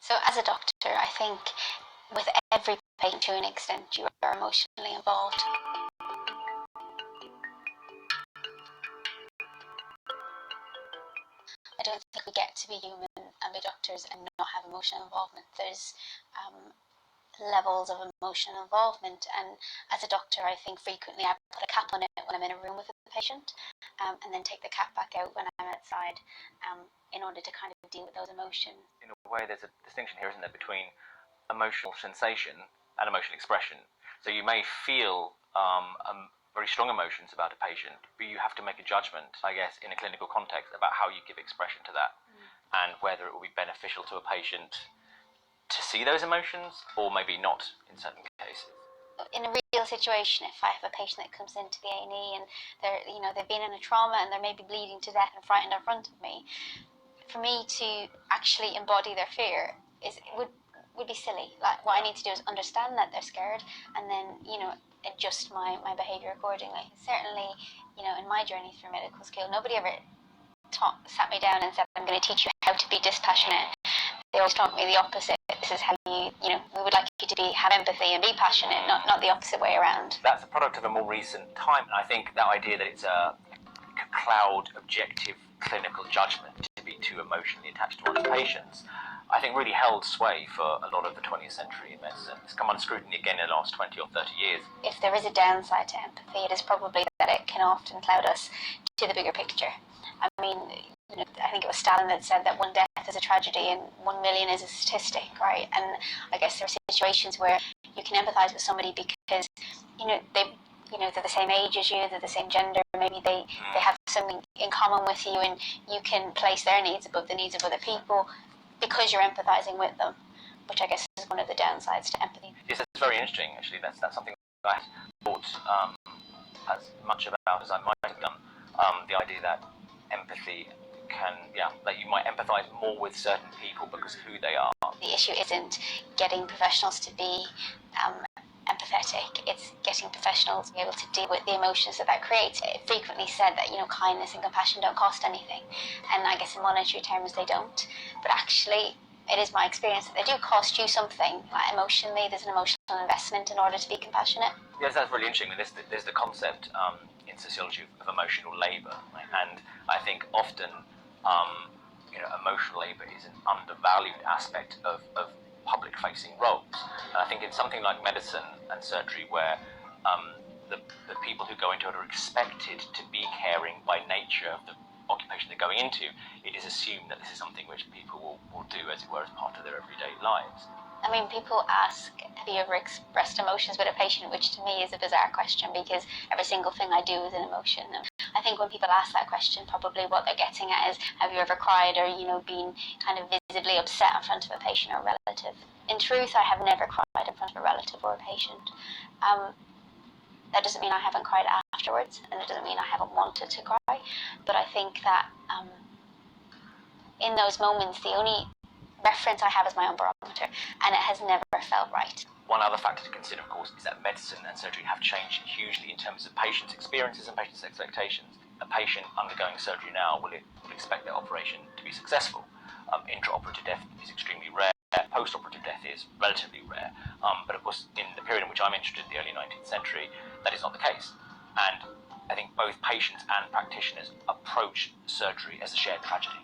So as a doctor, I think with every patient to an extent, you are emotionally involved. I don't think we get to be human and be doctors and not have emotional involvement. There's levels of emotional involvement, and as a doctor I think frequently I put a cap on it when I'm in a room with a patient, and then take the cap back out when I'm outside, in order to kind of deal with those emotions. In a way, there's a distinction here, isn't there, between emotional sensation and emotional expression. So you may feel very strong emotions about a patient, but you have to make a judgment, I guess, in a clinical context about how you give expression to that, and whether it will be beneficial to a patient to see those emotions, or maybe not in certain cases. In a real situation, if I have a patient that comes into the A&E and they've been in a trauma and they're maybe bleeding to death and frightened in front of me, for me to actually embody their fear would be silly. Like, what I need to do is understand that they're scared, and then adjust my behaviour accordingly. Certainly, in my journey through medical school, nobody ever sat me down and said, I'm going to teach you how to be dispassionate. They always taught me the opposite. This is how we would like you to have empathy and be passionate, not the opposite way around. That's a product of a more recent time, and I think that idea that it's a cloud, objective, clinical judgment to be too emotionally attached to one's patients, I think really held sway for a lot of the 20th century in medicine. It's come under scrutiny again in the last 20 or 30 years. If there is a downside to empathy, it is probably that it can often cloud us to the bigger picture. I mean, I think it was Stalin that said that one death is a tragedy and 1 million is a statistic, right? And I guess there are situations where you can empathise with somebody because they're the same age as you, they're the same gender, maybe they have something in common with you, and you can place their needs above the needs of other people because you're empathising with them, which I guess is one of the downsides to empathy. Yes, that's very interesting, actually. That's something I thought as much about as I might have done. The idea that empathy that you might empathise more with certain people because of who they are. The issue isn't getting professionals to be empathetic, it's getting professionals to be able to deal with the emotions that creates. It frequently said that kindness and compassion don't cost anything, and I guess in monetary terms they don't, but actually it is my experience that they do cost you something. Like, emotionally, there's an emotional investment in order to be compassionate. Yes, that's really interesting. There's the concept in sociology of emotional labour, right? And I think often emotional labour is an undervalued aspect of public-facing roles. And I think in something like medicine and surgery, where the people who go into it are expected to be caring by nature of the occupation they're going into, it is assumed that this is something which people will do, as it were, as part of their everyday lives. I mean, people ask, have you ever expressed emotions with a patient, which to me is a bizarre question, because every single thing I do is an emotion. And I think when people ask that question, probably what they're getting at is, have you ever cried or, been kind of visibly upset in front of a patient or a relative? In truth, I have never cried in front of a relative or a patient. That doesn't mean I haven't cried afterwards, and it doesn't mean I haven't wanted to cry, but I think that in those moments, the only reference I have is my own barometer, and it has never felt right. One other factor to consider, of course, is that medicine and surgery have changed hugely in terms of patients' experiences and patients' expectations. A patient undergoing surgery now will expect their operation to be successful. Intraoperative death is extremely rare. Post-operative death is relatively rare. But of course, in the period in which I'm interested, the early 19th century, that is not the case. And I think both patients and practitioners approach surgery as a shared tragedy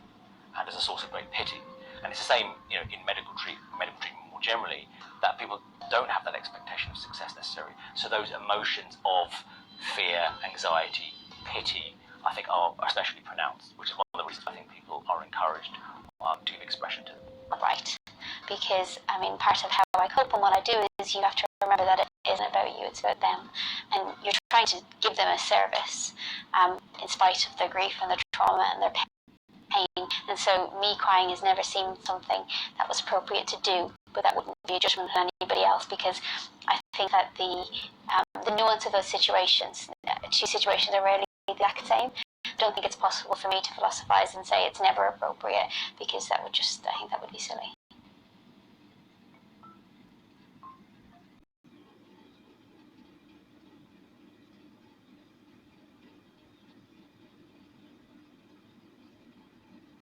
and as a source of great pity. And it's the same, in medical treatment more generally, that people don't have that expectation of success necessarily. So those emotions of fear, anxiety, pity, I think are especially pronounced, which is one of the reasons I think people are encouraged to give expression to them. Right. Because, part of how I cope and what I do is you have to remember that it isn't about you, it's about them. And you're trying to give them a service in spite of their grief and their trauma and their pain. And so me crying has never seemed something that was appropriate to do, but that wouldn't be a judgment on anybody else, because I think that the nuance of those situations, two situations are rarely the exact same. I don't think it's possible for me to philosophise and say it's never appropriate, because I think that would be silly.